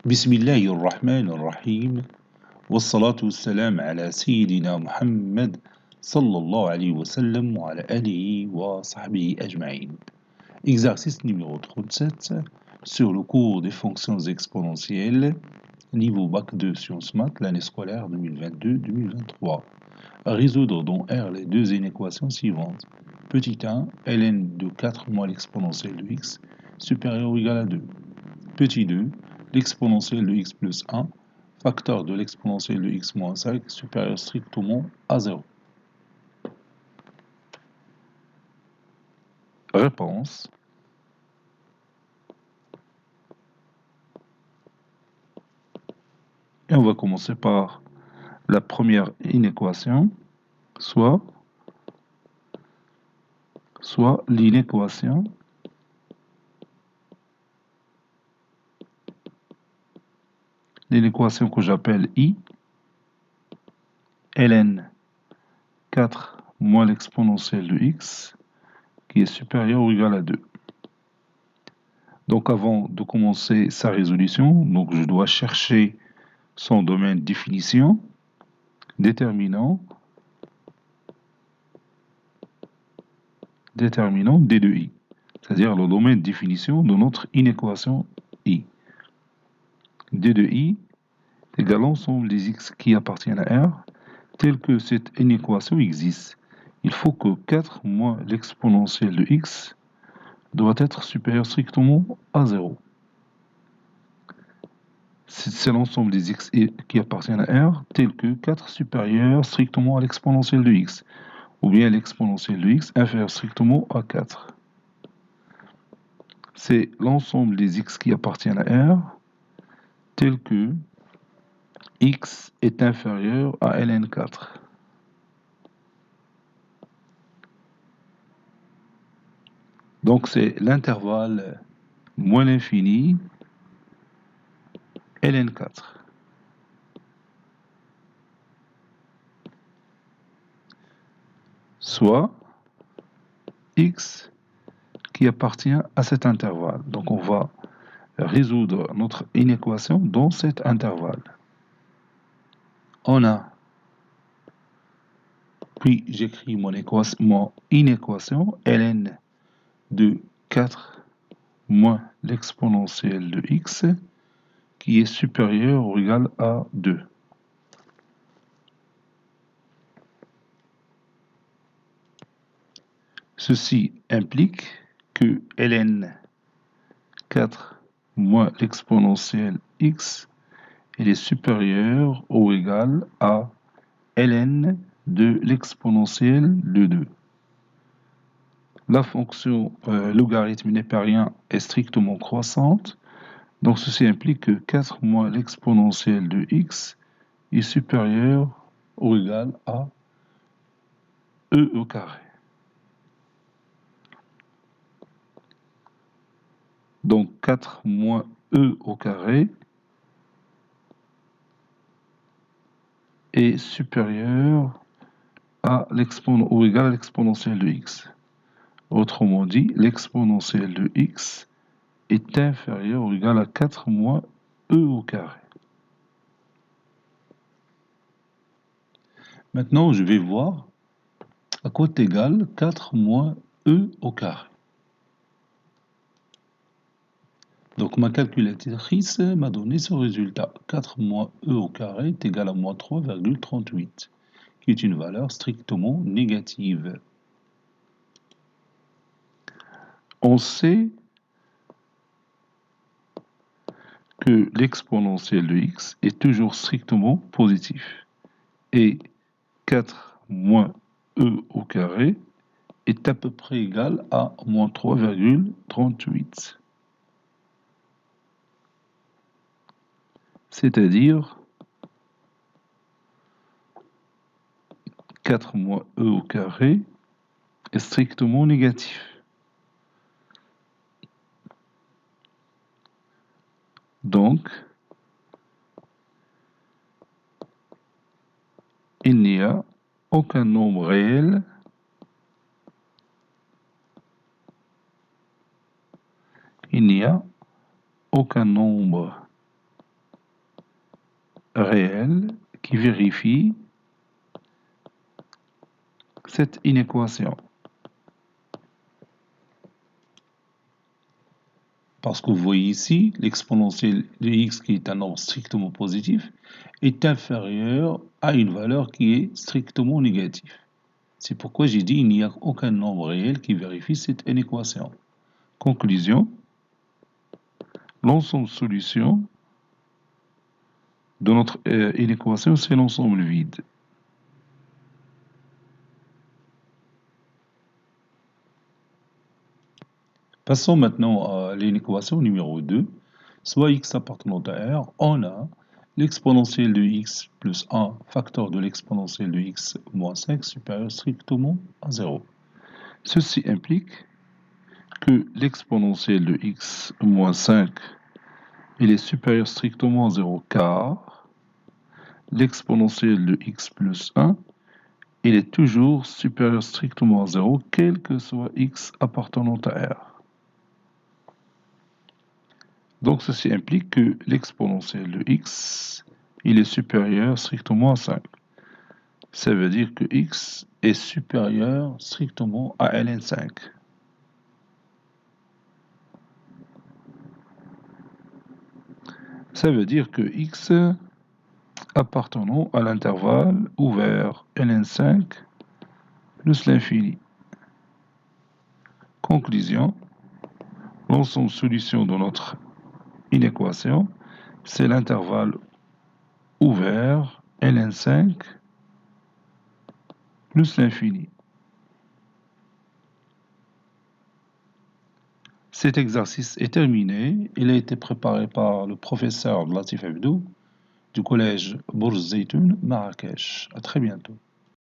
بسم الله الرحمن الرحيم والصلاة والسلام على سيدنا محمد صلى الله عليه وسلم وعلى آله وصحبه أجمعين. Exercice numéro 37 sur le cours des fonctions exponentielles, niveau Bac 2 Sciences Maths, l'année scolaire 2022-2023. À résoudre dans R les deux inéquations suivantes. Petit 1, ln de 4 moins l'exponentielle de x supérieur ou égal à 2. Petit 2, l'exponentielle de x plus 1, facteur de l'exponentielle de x moins 5, supérieur strictement à 0. Réponse. Et on va commencer par la première inéquation, soit l'inéquation que j'appelle I, ln 4 moins l'exponentielle de x, qui est supérieur ou égal à 2. Donc avant de commencer sa résolution, donc je dois chercher son domaine de définition, déterminant d de i, c'est-à-dire le domaine de définition de notre inéquation i. d de i égale l'ensemble des x qui appartiennent à R, tel que cette inéquation existe. Il faut que 4 moins l'exponentielle de x doit être supérieur strictement à 0. C'est l'ensemble des x qui appartiennent à R, tel que 4 supérieur strictement à l'exponentielle de x, ou bien l'exponentielle de x inférieur strictement à 4. C'est l'ensemble des x qui appartiennent à R, tel que x est inférieur à ln 4. Donc c'est l'intervalle moins l'infini ln 4. Soit x qui appartient à cet intervalle. Donc on va résoudre notre inéquation dans cet intervalle. On a, puis j'écris mon inéquation ln de 4 moins l'exponentielle de x qui est supérieur ou égal à 2. Ceci implique que ln 4 moins l'exponentielle x elle est supérieure ou égale à ln de l'exponentielle de 2. La fonction logarithme népérien est strictement croissante, donc ceci implique que 4 moins l'exponentielle de x est supérieur ou égal à e au carré. Donc 4 moins e au carré est supérieur à ou égal à l'exponentielle de x. Autrement dit, l'exponentielle de x est inférieur ou égal à 4 moins e au carré. Maintenant, je vais voir à quoi est égal 4 moins e au carré. Donc ma calculatrice m'a donné ce résultat. 4 moins e au carré est égal à moins 3,38, qui est une valeur strictement négative. On sait que l'exponentielle de x est toujours strictement positif. Et 4 moins e au carré est à peu près égal à moins 3,38. C'est-à-dire 4 moins e au carré est strictement négatif. Donc, il n'y a aucun nombre réel réel qui vérifie cette inéquation. Parce que vous voyez ici, l'exponentielle de x, qui est un nombre strictement positif, est inférieur à une valeur qui est strictement négative. C'est pourquoi j'ai dit qu'il n'y a aucun nombre réel qui vérifie cette inéquation. Conclusion, l'ensemble solution de notre inéquation, c'est l'ensemble vide. Passons maintenant à l'inéquation numéro 2. Soit x appartenant à R, on a l'exponentielle de x plus 1 facteur de l'exponentielle de x moins 5 supérieur strictement à 0. Ceci implique que l'exponentielle de x moins 5 est supérieure strictement à 0 car l'exponentielle de x plus 1 est toujours supérieure strictement à 0 quel que soit x appartenant à R. Donc ceci implique que l'exponentielle de x est supérieur strictement à 5. Ça veut dire que x est supérieur strictement à ln 5. Ça veut dire que x appartenant à l'intervalle ouvert ln5 plus l'infini. Conclusion, l'ensemble solution de notre inéquation, c'est l'intervalle ouvert ln5 plus l'infini. Cet exercice est terminé. Il a été préparé par le professeur Latif Abdou du collège Bourz Zeytoun, Marrakech. À très bientôt.